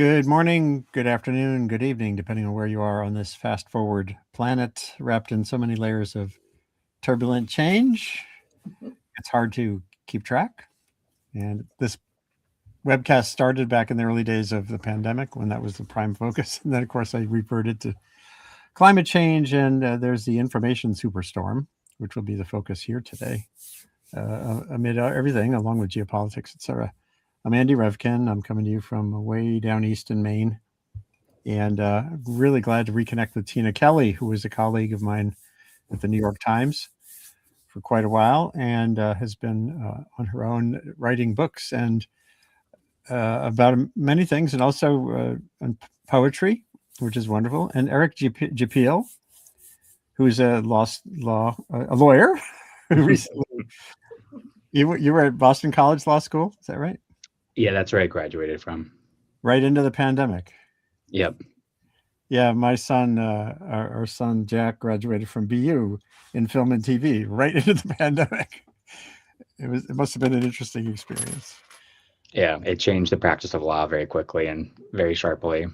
Good morning, good afternoon, good evening, depending on where you are on this fast forward planet wrapped in so many layers of turbulent change. It's hard to keep track. And this webcast started back in the early days of the pandemic when that was the prime focus. And then, of course, I reverted to climate change. And there's the information superstorm, which will be the focus here today, amid everything, along with geopolitics, etc. I'm Andy Revkin. I'm coming to you from way down east in Maine. And really glad to reconnect with Tina Kelly, who was a colleague of mine at the New York Times for quite a while and has been on her own writing books and about many things, and also on poetry, which is wonderful. And Eric Japil, who's a lawyer, who recently you were at Boston College Law School, is that right? Yeah, that's where I graduated from. Right into the pandemic. Yep. Yeah, my son, our son Jack, graduated from BU in film and TV right into the pandemic. It must have been an interesting experience. Yeah, it changed the practice of law very quickly and very sharply.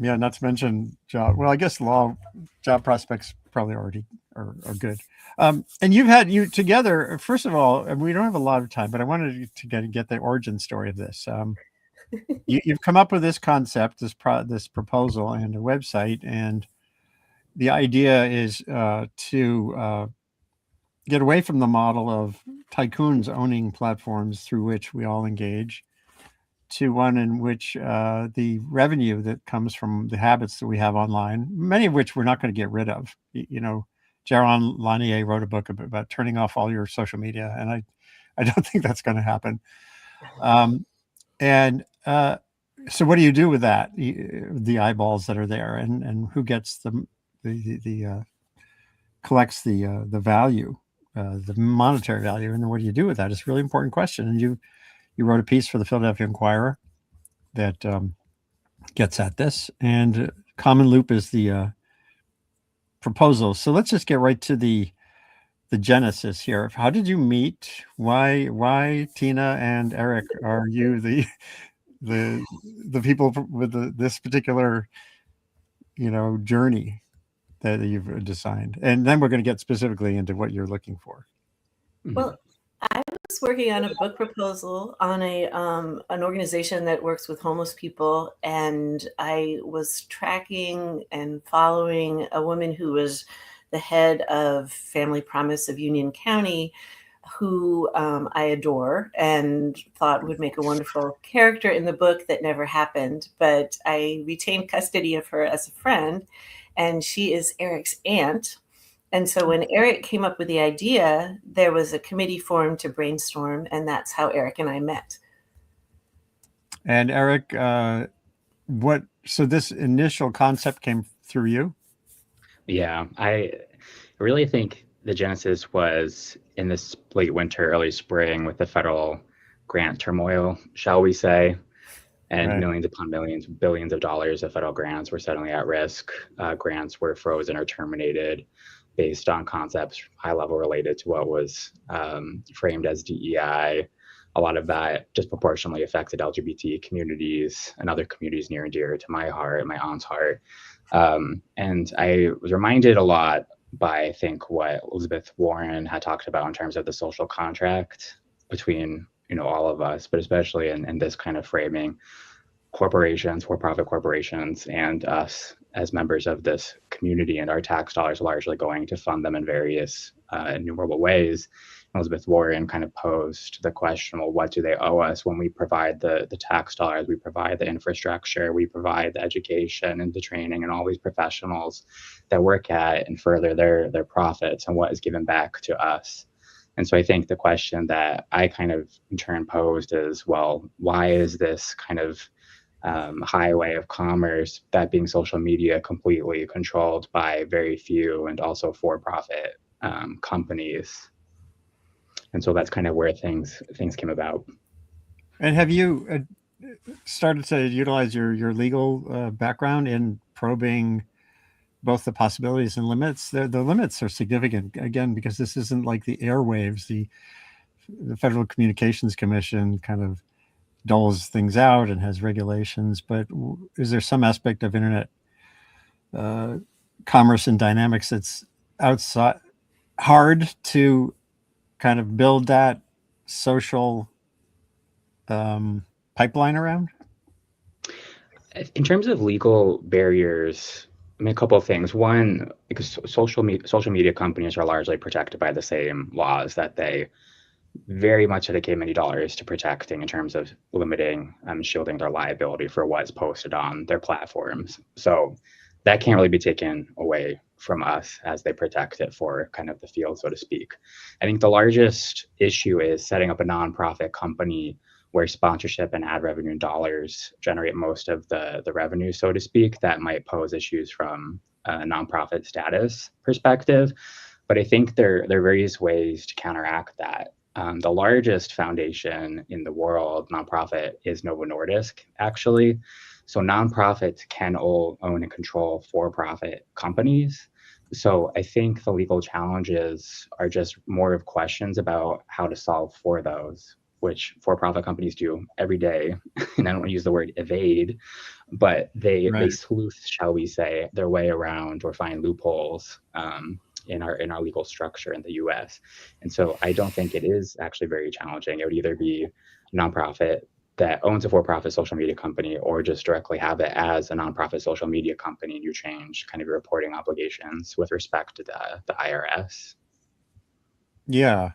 Yeah, not to mention job. Well, I guess job prospects probably already are good. And you together. First of all, and we don't have a lot of time, but I wanted to get the origin story of this. You've come up with this concept, this proposal, and a website, and the idea is to get away from the model of tycoons owning platforms through which we all engage, to one in which the revenue that comes from the habits that we have online, many of which we're not going to get rid of. Jaron Lanier wrote a book about turning off all your social media, and I don't think that's going to happen. So what do you do with that, the eyeballs that are there, and who gets the collects the value, the monetary value, and then what do you do with that? It's a really important question. And you wrote a piece for the Philadelphia Inquirer that gets at this. And Common Loop is the proposal. So let's just get right to the genesis here. How did you meet? Why Tina and Eric are you the people with this particular journey that you've designed? And then we're going to get specifically into what you're looking for. Well, I was working on a book proposal on an organization that works with homeless people, and I was tracking and following a woman who was the head of Family Promise of Union County, who I adore and thought would make a wonderful character in the book that never happened. But I retained custody of her as a friend, and she is Eric's aunt. And so when Eric came up with the idea, there was a committee formed to brainstorm, and that's how Eric and I met. And Eric, so this initial concept came through you? Yeah, I really think the genesis was in this late winter, early spring, with the federal grant turmoil, shall we say, and right. Millions upon millions, billions of dollars of federal grants were suddenly at risk. Grants were frozen or terminated based on concepts high level related to what was framed as DEI. A lot of that disproportionately affected LGBT communities and other communities near and dear to my heart, my aunt's heart. And I was reminded a lot by, I think, what Elizabeth Warren had talked about in terms of the social contract between, all of us, but especially in this kind of framing, corporations, for-profit corporations, and us as members of this community, and our tax dollars largely going to fund them in various innumerable ways. Elizabeth Warren kind of posed the question, well, what do they owe us when we provide the tax dollars, we provide the infrastructure, we provide the education and the training and all these professionals that work at and further their profits, and what is given back to us? And so I think the question that I kind of in turn posed is, well, why is this kind of highway of commerce, that being social media, completely controlled by very few and also for-profit companies? And so that's kind of where things came about. And have you started to utilize your legal background in probing both the possibilities and limits? The limits are significant, again, because this isn't like the airwaves. The Federal Communications Commission kind of doles things out and has regulations, but is there some aspect of internet commerce and dynamics that's outside hard to kind of build that social pipeline around? In terms of legal barriers, I mean, a couple of things. One, because social media companies are largely protected by the same laws that they very much dedicate many dollars to protecting in terms of limiting and shielding their liability for what's posted on their platforms. So that can't really be taken away from us as they protect it for kind of the field, so to speak. I think the largest issue is setting up a nonprofit company where sponsorship and ad revenue dollars generate most of the revenue, so to speak. That might pose issues from a nonprofit status perspective. But I think there are various ways to counteract that. The largest foundation in the world, nonprofit, is Novo Nordisk, actually. So nonprofits can own and control for-profit companies. So I think the legal challenges are just more of questions about how to solve for those, which for-profit companies do every day. And I don't want to use the word evade, but they sleuth, shall we say, their way around or find loopholes in our legal structure in the U.S. And so I don't think it is actually very challenging. It would either be a nonprofit that owns a for-profit social media company, or just directly have it as a nonprofit social media company, and you change kind of your reporting obligations with respect to the IRS. Yeah.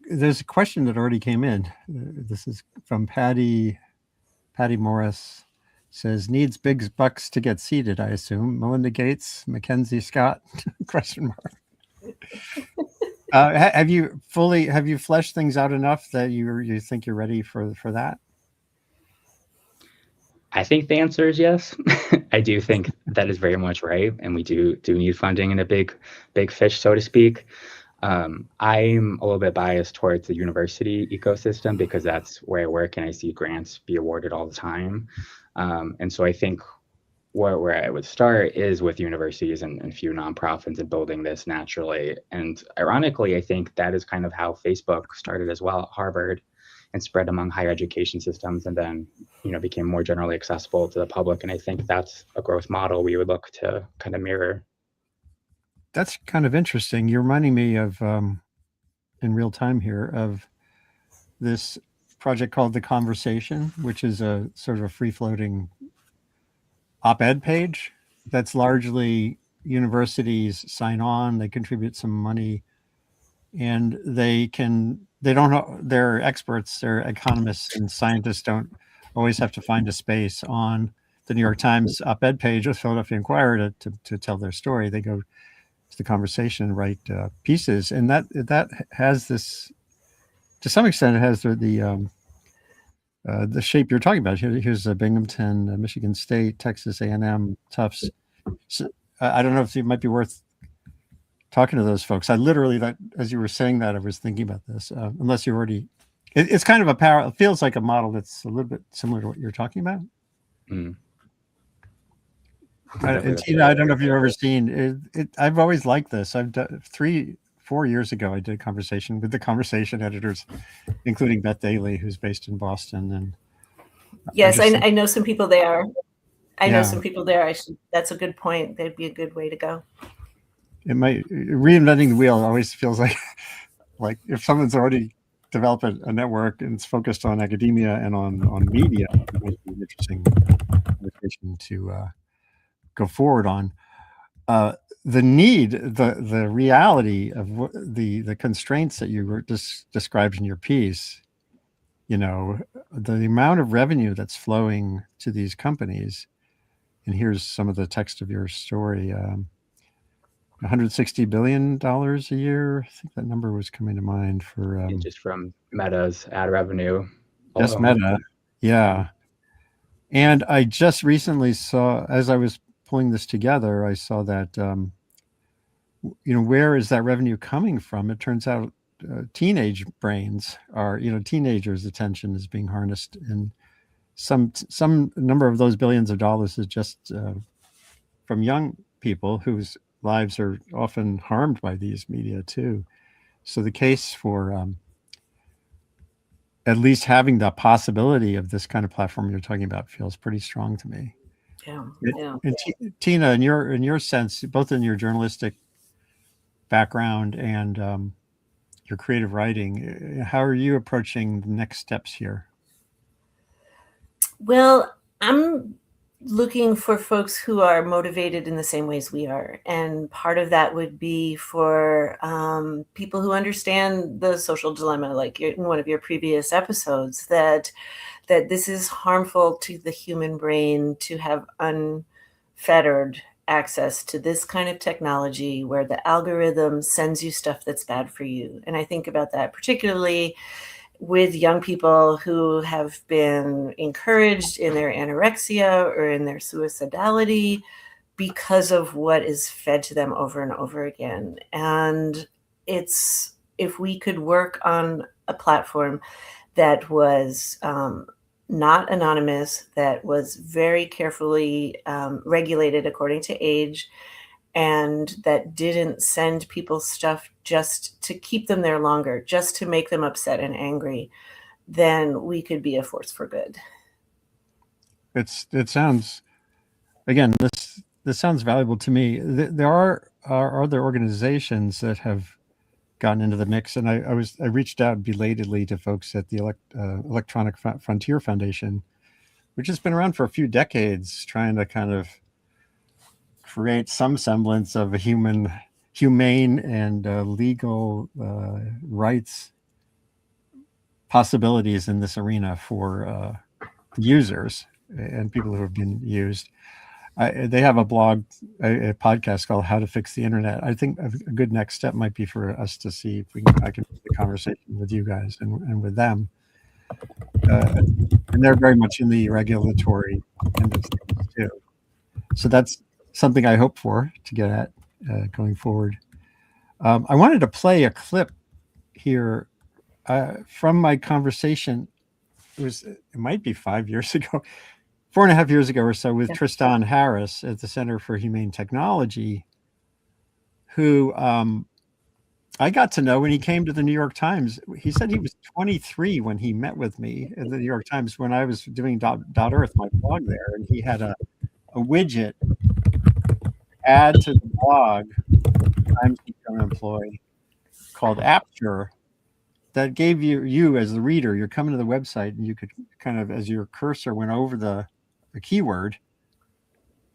There's a question that already came in. This is from Patty Morris. Says, needs big bucks to get seated, I assume. Melinda Gates, Mackenzie Scott, question mark. Have you fleshed things out enough that you think you're ready for that? I think the answer is yes. I do think that is very much right, and we do need funding in a big fish, so to speak. I'm a little bit biased towards the university ecosystem because that's where I work and I see grants be awarded all the time. And so I think where I would start is with universities and a few nonprofits and building this naturally. And ironically, I think that is kind of how Facebook started as well at Harvard and spread among higher education systems, and then became more generally accessible to the public. And I think that's a growth model we would look to kind of mirror. That's kind of interesting. You're reminding me of, in real time here, of this project called The Conversation, which is a sort of a free-floating op-ed page that's largely universities sign on, they contribute some money, and they're experts, they're economists and scientists, don't always have to find a space on the New York Times op-ed page or Philadelphia Inquirer to tell their story. They go to The Conversation and write pieces, and that has this, to some extent, it has the shape you're talking about. Here's Binghamton, Michigan State, Texas A&M, Tufts. So, I don't know if it might be worth talking to those folks. I literally, that as you were saying that, I was thinking about this. Unless you're already, it's kind of it feels like a model that's a little bit similar to what you're talking about. Mm. And Tina, I don't know if you've ever seen it. I've always liked this. I've done 3-4 years ago. I did a conversation with the Conversation editors, including Beth Daly, who's based in Boston. And yes, I know some people there. I know Yeah. some people there. That's a good point. That'd be a good way to go. It might, reinventing the wheel always feels like if someone's already developed a network and it's focused on academia and on media, it might be an interesting conversation to go forward on. The reality of the constraints that you were described in your piece, the amount of revenue that's flowing to these companies, and here's some of the text of your story. $160 billion a year. I think that number was coming to mind for just from Meta's ad revenue. Just Meta, yeah. And I just recently saw, as I was pulling this together, I saw that where is that revenue coming from? It turns out teenage brains are, teenagers' attention is being harnessed, and some number of those billions of dollars is just from young people whose lives are often harmed by these media too. So the case for at least having the possibility of this kind of platform you're talking about feels pretty strong to me. Yeah. And Tina, in your sense, both in your journalistic background and your creative writing, how are you approaching the next steps here? Well, I'm looking for folks who are motivated in the same ways we are. And part of that would be for people who understand the social dilemma, like in one of your previous episodes, that this is harmful to the human brain to have unfettered access to this kind of technology where the algorithm sends you stuff that's bad for you. And I think about that particularly with young people who have been encouraged in their anorexia or in their suicidality because of what is fed to them over and over again. And it's, if we could work on a platform that was not anonymous, that was very carefully regulated according to age, and that didn't send people stuff just to keep them there longer, just to make them upset and angry, then we could be a force for good. It sounds, again, this sounds valuable to me. There are other organizations that have gotten into the mix, and I reached out belatedly to folks at the Electronic Frontier Foundation, which has been around for a few decades, trying to kind of create some semblance of a humane and legal rights possibilities in this arena for users and people who have been used. They have a blog, a podcast called "How to Fix the Internet." I think a good next step might be for us to see if I can have a conversation with you guys and with them. And they're very much in the regulatory end of things too. So that's something I hope for to get at going forward. I wanted to play a clip here from my conversation. It might be 5 years ago, 4.5 years ago or so, with Tristan Harris at the Center for Humane Technology, who I got to know when he came to the New York Times. He said he was 23 when he met with me at the New York Times when I was doing .earth, my blog there, and he had a widget add to the blog Times New employee called Aperture that gave you as the reader, you're coming to the website and you could kind of, as your cursor went over the keyword,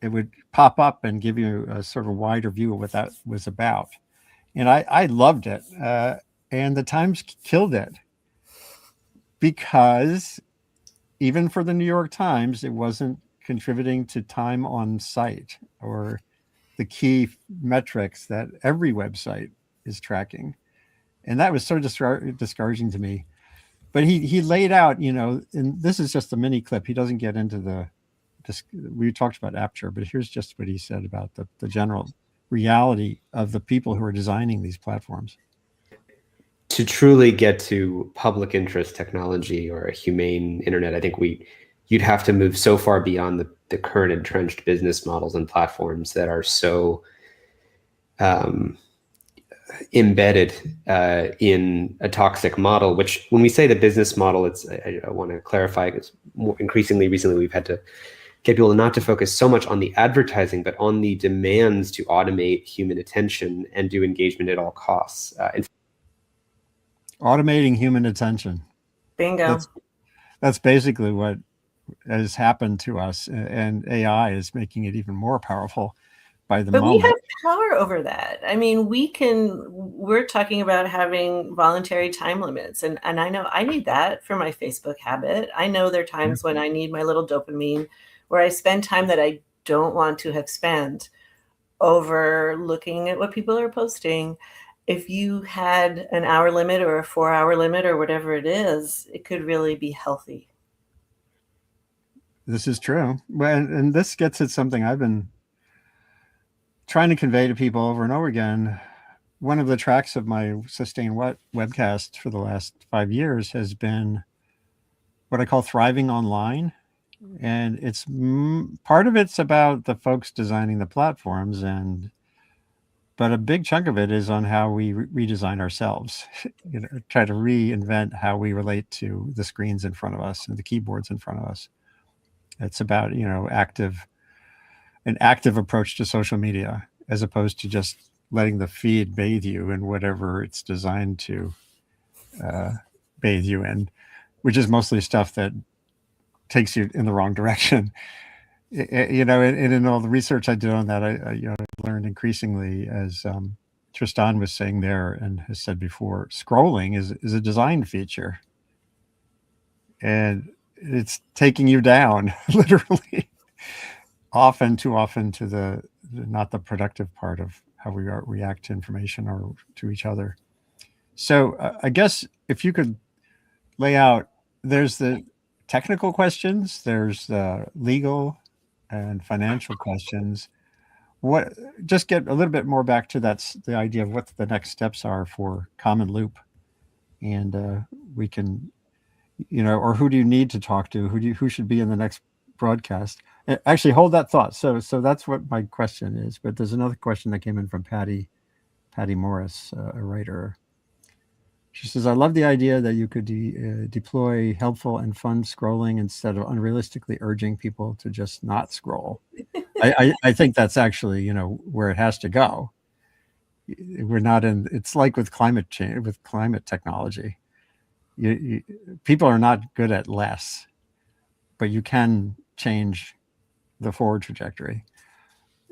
it would pop up and give you a sort of wider view of what that was about. And I loved it. And the Times killed it because even for the New York Times, it wasn't contributing to time on site or the key metrics that every website is tracking. And that was so discouraging to me. But he laid out, and this is just a mini clip. He doesn't get into we talked about Aperture, but here's just what he said about the general reality of the people who are designing these platforms. To truly get to public interest technology or a humane internet, I think you'd have to move so far beyond the current entrenched business models and platforms that are so embedded in a toxic model, which when we say the business model, I want to clarify, because increasingly recently we've had to get people not to focus so much on the advertising, but on the demands to automate human attention and do engagement at all costs. Automating human attention. Bingo. That's basically what has happened to us, and AI is making it even more powerful by the moment. We have power over that. I mean, we're talking about having voluntary time limits. And I know I need that for my Facebook habit. I know there are times when I need my little dopamine where I spend time that I don't want to have spent over looking at what people are posting. If you had an hour limit or a 4-hour limit or whatever it is, it could really be healthy. This is true. And this gets at something I've been trying to convey to people over and over again. One of the tracks of my Sustain What webcast for the last 5 years has been what I call thriving online. And part of it's about the folks designing the platforms, but a big chunk of it is on how we redesign ourselves. Try to reinvent how we relate to the screens in front of us and the keyboards in front of us. It's about an active approach to social media, as opposed to just letting the feed bathe you in whatever it's designed to bathe you in, which is mostly stuff that takes you in the wrong direction. And in all the research I did on that, I learned increasingly, as Tristan was saying there and has said before, scrolling is a design feature, and it's taking you down literally, too often to the not the productive part of how we react to information or to each other. So I guess if you could lay out, there's the technical questions, there's the legal and financial questions. Just get a little bit more back to the idea of what the next steps are for Common Loop, and we can, or who do you need to talk to? Who should be in the next broadcast? Actually, hold that thought. So that's what my question is. But there's another question that came in from Patty Morris, a writer. She says, I love the idea that you could deploy helpful and fun scrolling instead of unrealistically urging people to just not scroll. I think that's actually, where it has to go. We're not it's like with climate change, with climate technology. People are not good at less, but you can change the forward trajectory.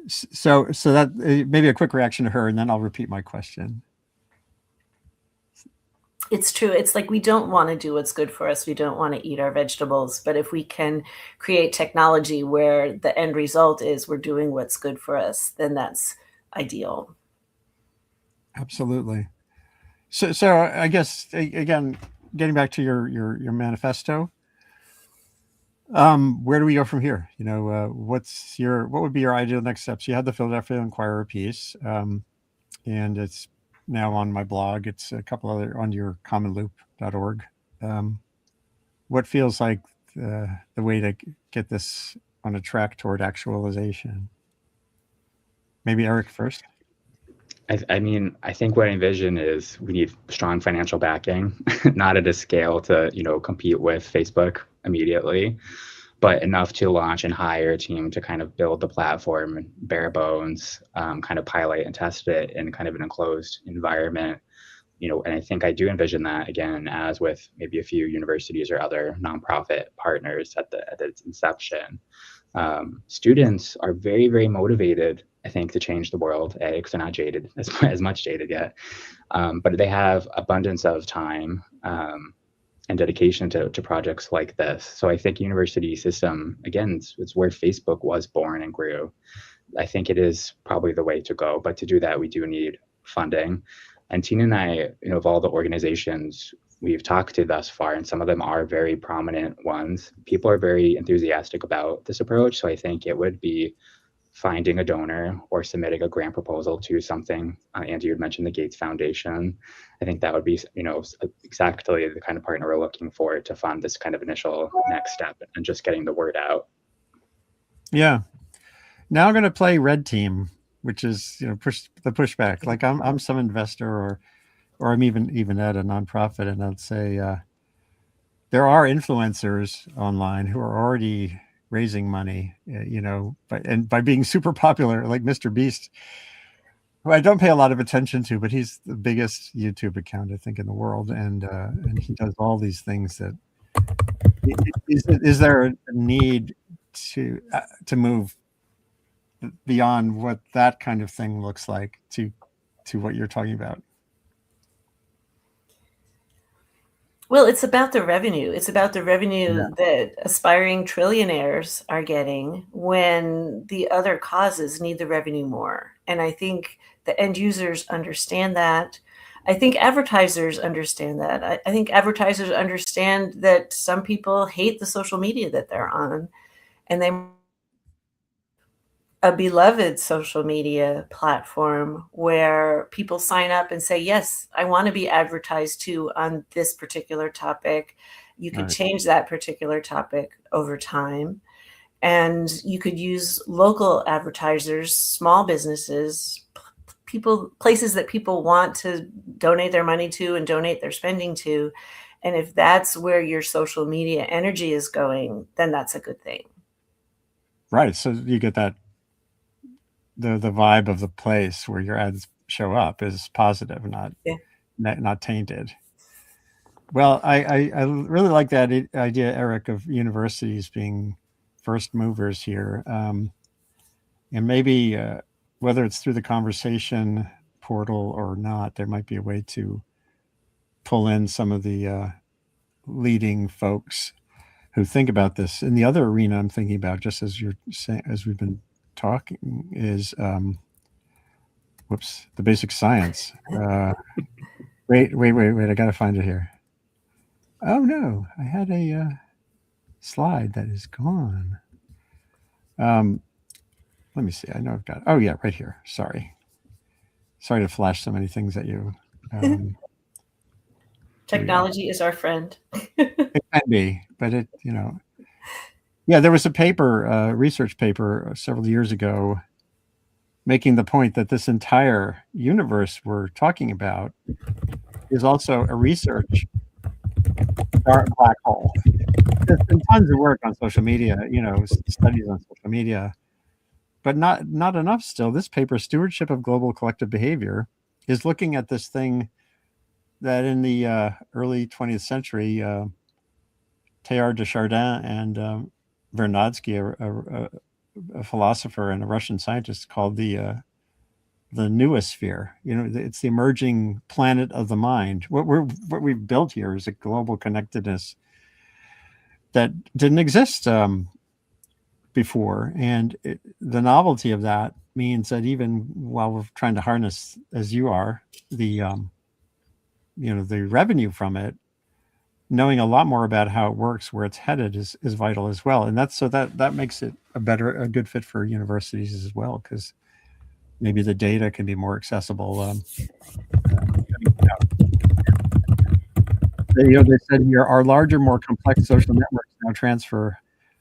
So that maybe a quick reaction to her, and then I'll repeat my question. It's true. It's like we don't want to do what's good for us. We don't want to eat our vegetables. But if we can create technology where the end result is we're doing what's good for us, then that's ideal. Absolutely. So I guess, again, getting back to your manifesto, where do we go from here? What would be your ideal next steps? You had the Philadelphia Inquirer piece, and it's now on my blog. It's a couple other on your commonloop.org. What feels like the way to get this on a track toward actualization? Maybe Eric first. I mean, I think what I envision is we need strong financial backing, not at a scale to, compete with Facebook immediately, but enough to launch and hire a team to kind of build the platform, bare bones, kind of pilot and test it in kind of an enclosed environment. And I think I do envision that, again, as with maybe a few universities or other nonprofit partners at its inception. Students are very, very motivated, I think, to change the world, because they're not jaded, as much jaded yet, but they have abundance of time and dedication to projects like this. So I think university system, again, it's where Facebook was born and grew. I think it is probably the way to go, but to do that, we do need funding. And Tina and I, of all the organizations we've talked to thus far, and some of them are very prominent ones, people are very enthusiastic about this approach. So I think it would be finding a donor or submitting a grant proposal to something. Andy, you had mentioned the Gates Foundation. I think that would be, exactly the kind of partner we're looking for to fund this kind of initial next step and just getting the word out. Yeah. Now I'm going to play red team, which is, pushback. Like I'm some investor or I'm even at a nonprofit, and I'd say there are influencers online who are already raising money, by being super popular, like Mr. Beast, who I don't pay a lot of attention to, but he's the biggest YouTube account, I think, in the world, and he does all these things. That is there a need to move beyond what that kind of thing looks like to what you're talking about? Well, it's about the revenue. It's about the revenue that aspiring trillionaires are getting when the other causes need the revenue more. And I think the end users understand that. I think advertisers understand that. I think advertisers understand that some people hate the social media that they're on, and they a beloved social media platform where people sign up and say, yes, I want to be advertised to on this particular topic. You could change that particular topic over time. And you could use local advertisers, small businesses, places that people want to donate their money to and donate their spending to. And if that's where your social media energy is going, then that's a good thing. Right. So you get that the vibe of the place where your ads show up is positive, not tainted. Well, I really like that idea, Eric, of universities being first movers here, and maybe whether it's through the conversation portal or not, there might be a way to pull in some of the leading folks who think about this. In the other arena, I'm thinking about, just as you're saying, as we've been talking, is the basic science. Wait! I got to find it here. Oh no, I had a slide that is gone. Let me see. I know I've got. Oh yeah, right here. Sorry to flash so many things at you. Technology is our friend. It can be, but yeah, there was a paper, research paper several years ago, making the point that this entire universe we're talking about is also a research dark black hole. There's been tons of work on social media, studies on social media, but not enough still. This paper, Stewardship of Global Collective Behavior, is looking at this thing that in the early 20th century, Teilhard de Chardin and Vernadsky, a philosopher and a Russian scientist, called the noosphere. It's the emerging planet of the mind. What we've built here is a global connectedness that didn't exist before, and the novelty of that means that even while we're trying to harness, as you are, the the revenue from it, knowing a lot more about how it works, where it's headed, is vital as well. And that makes it a good fit for universities as well, because maybe the data can be more accessible. They said here, our larger, more complex social networks now transfer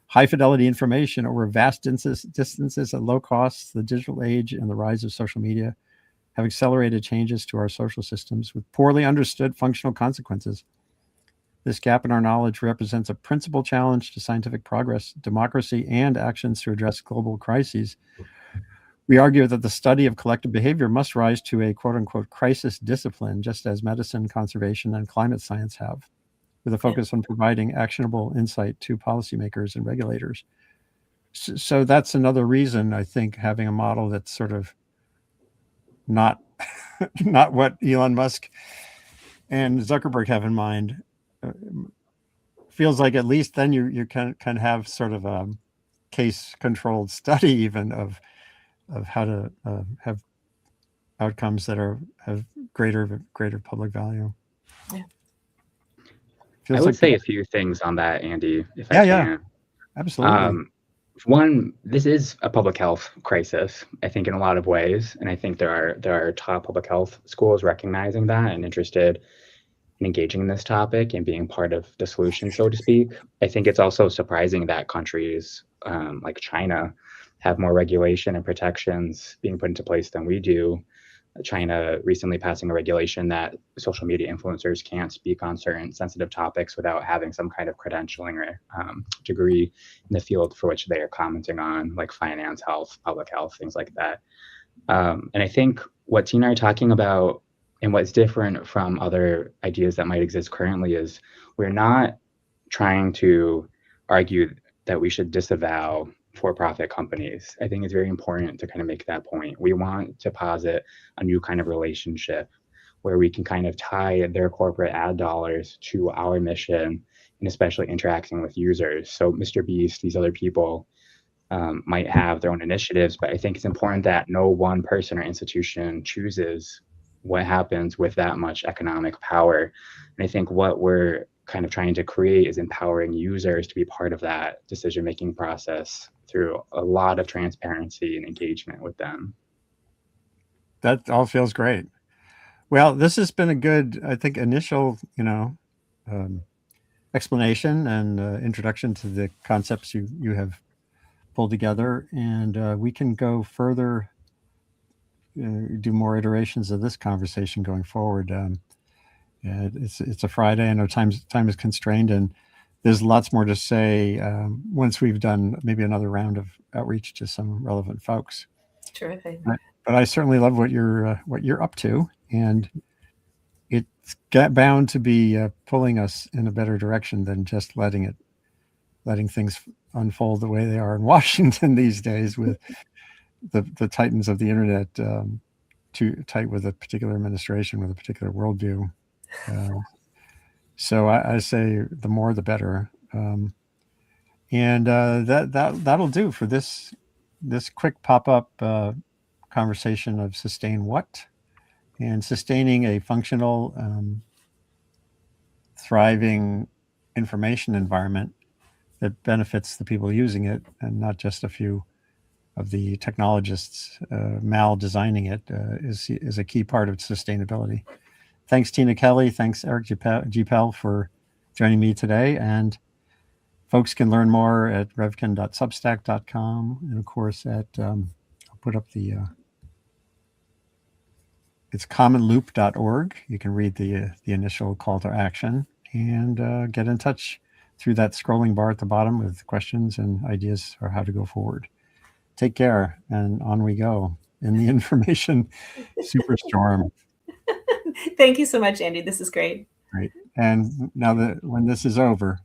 high fidelity information over vast distances at low costs. The digital age and the rise of social media have accelerated changes to our social systems with poorly understood functional consequences. This gap in our knowledge represents a principal challenge to scientific progress, democracy, and actions to address global crises. We argue that the study of collective behavior must rise to a quote-unquote crisis discipline, just as medicine, conservation, and climate science have, with a focus on providing actionable insight to policymakers and regulators. So that's another reason, I think, having a model that's sort of not what Elon Musk and Zuckerberg have in mind, feels like at least then you can have sort of a case-controlled study even of how to have outcomes that have greater public value. Yeah. I would say a few things on that, Andy, if I can. Yeah, absolutely. One, this is a public health crisis, I think, in a lot of ways, and I think there are top public health schools recognizing that and interested in engaging in this topic and being part of the solution, so to speak. I think it's also surprising that countries like China have more regulation and protections being put into place than we do. China recently passing a regulation that social media influencers can't speak on certain sensitive topics without having some kind of credentialing or degree in the field for which they are commenting on, like finance, health, public health, things like that. And I think what Tina are talking about and what's different from other ideas that might exist currently is we're not trying to argue that we should disavow for-profit companies. I think it's very important to kind of make that point. We want to posit a new kind of relationship where we can kind of tie their corporate ad dollars to our mission, and especially interacting with users. So Mr. Beast, these other people might have their own initiatives, but I think it's important that no one person or institution chooses what happens with that much economic power. And I think what we're kind of trying to create is empowering users to be part of that decision-making process through a lot of transparency and engagement with them. That all feels great. Well, this has been a good, I think, initial, explanation and introduction to the concepts you have pulled together, and we can go further do more iterations of this conversation going forward. It's a Friday. I know time is constrained, and there's lots more to say once we've done maybe another round of outreach to some relevant folks. Terrific. But I certainly love what you're up to, and it's bound to be pulling us in a better direction than just letting things unfold the way they are in Washington these days, with the titans of the internet too tight with a particular administration with a particular worldview. So I say the more the better, and that'll do for this quick pop-up conversation of sustain what, and sustaining a functional, thriving information environment that benefits the people using it, and not just a few of the technologists mal-designing it, is a key part of sustainability. Thanks, Tina Kelly. Thanks, Eric Gpel, for joining me today. And folks can learn more at revkin.substack.com. And of course, I'll put up it's commonloop.org. You can read the initial call to action and get in touch through that scrolling bar at the bottom with questions and ideas for how to go forward. Take care, and on we go in the information superstorm. Thank you so much, Andy. This is great. Great. And now when this is over,